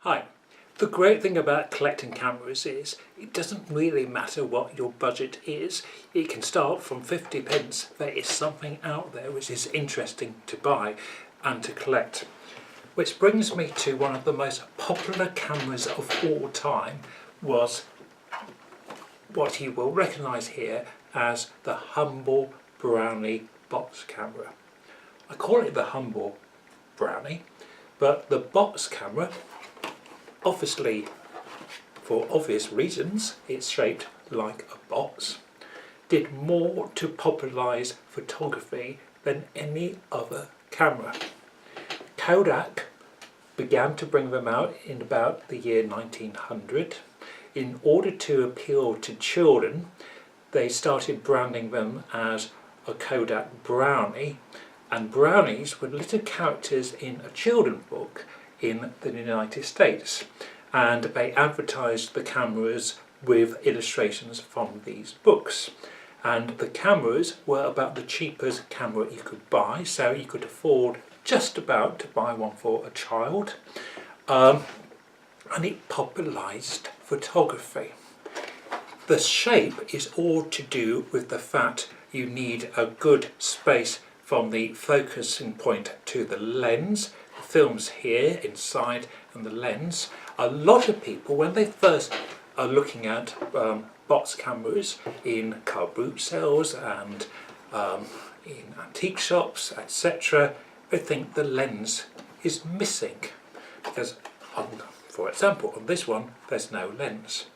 Hi. The great thing about collecting cameras is it doesn't really matter what your budget is. It can start from 50 pence. There is something out there which is interesting to buy and to collect. Which brings me to one of the most popular cameras of all time, was what you will recognise here as the humble Brownie box camera. I call it the humble Brownie, but the box camera, obviously for obvious reasons, it's shaped like a box, did more to popularise photography than any other camera. Kodak began to bring them out in about the year 1900. In order to appeal to children, they started branding them as a Kodak Brownie, and brownies were little characters in a children's book in the United States, and they advertised the cameras with illustrations from these books. And the cameras were about the cheapest camera you could buy, so you could afford just about to buy one for a child, and it popularised photography. The shape is all to do with the fact you need a good space from the focusing point to the lens. The film's here inside and the lens. A lot of people, when they first are looking at box cameras in car boot sales and in antique shops, etc., they think the lens is missing because, for example, on this one there's no lens.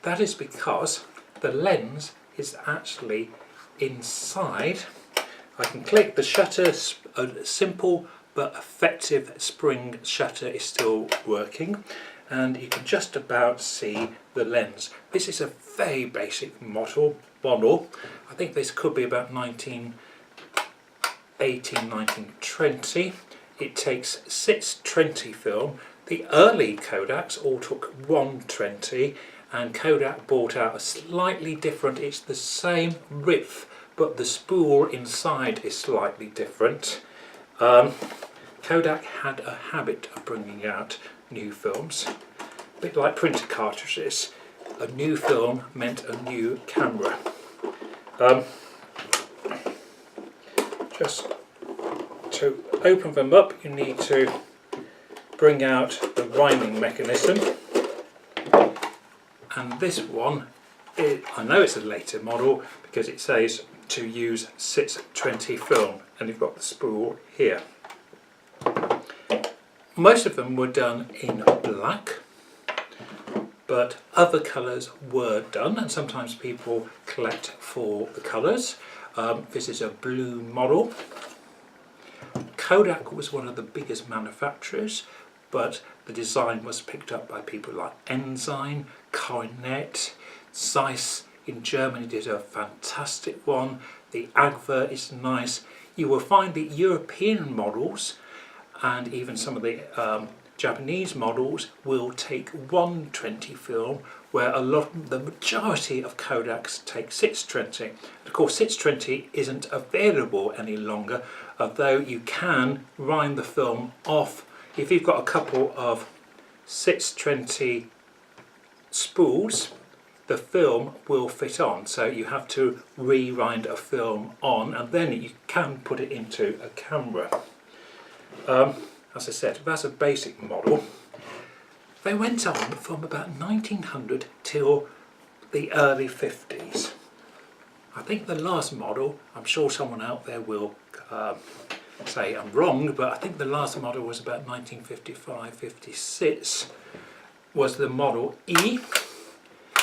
That is because the lens is actually inside. I can click the shutter, a simple but effective spring shutter is still working, and you can just about see the lens. This is a very basic model. I think this could be about 1918, 1920. It takes 620 film. The early Kodaks all took 120, and Kodak brought out a slightly different, it's the same width, but the spool inside is slightly different. Kodak had a habit of bringing out new films, a bit like printer cartridges. A new film meant a new camera. Just to open them up, you need to bring out the winding mechanism. And this one, I know it's a later model because it says to use 620 film, and you've got the spool here. Most of them were done in black, but other colours were done, and sometimes people collect for the colours. This is a blue model. Kodak was one of the biggest manufacturers, but the design was picked up by people like Ensign, Coronet, Zeiss in Germany did a fantastic one. The Agfa is nice. You will find the European models and even some of the Japanese models will take 120 film, where the majority of Kodaks take 620. Of course, 620 isn't available any longer, although you can wind the film off. If you've got a couple of 620 spools, the film will fit on, so you have to rewind a film on, and then you can put it into a camera. As I said, that's a basic model. They went on from about 1900 till the early 50s. I think the last model, I'm sure someone out there will say I'm wrong, but I think the last model was about 1955-56, was the Model E.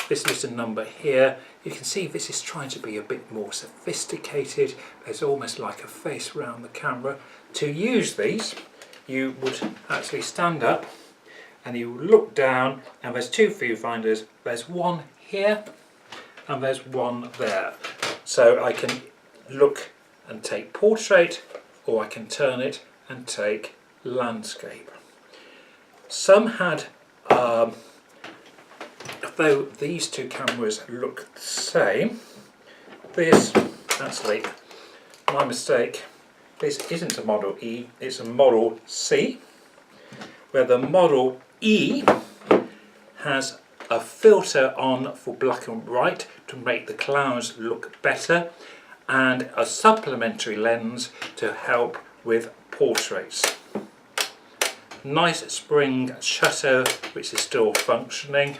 This little number here, you can see this is trying to be a bit more sophisticated. There's almost like a face around the camera. To use these, you would actually stand up and you look down, and there's two viewfinders. There's one here and there's one there. So I can look and take portrait, or I can turn it and take landscape. Some had though these two cameras look the same, this, actually, my mistake, this isn't a Model E, it's a Model C, where the Model E has a filter on for black and white to make the clouds look better, and a supplementary lens to help with portraits. Nice spring shutter which is still functioning.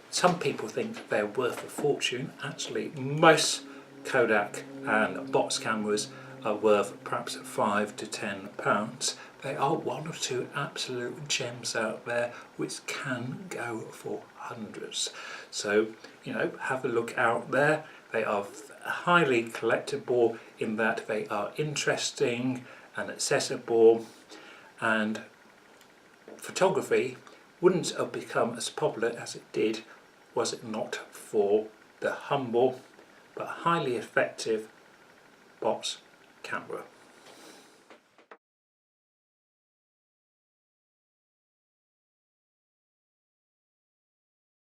Some people think they're worth a fortune. Actually, most Kodak and box cameras are worth perhaps £5 to £10. There are one or two absolute gems out there which can go for hundreds. So, you know, have a look out there. They are highly collectible in that they are interesting and accessible, and photography wouldn't have become as popular as it did was it not for the humble but highly effective box camera.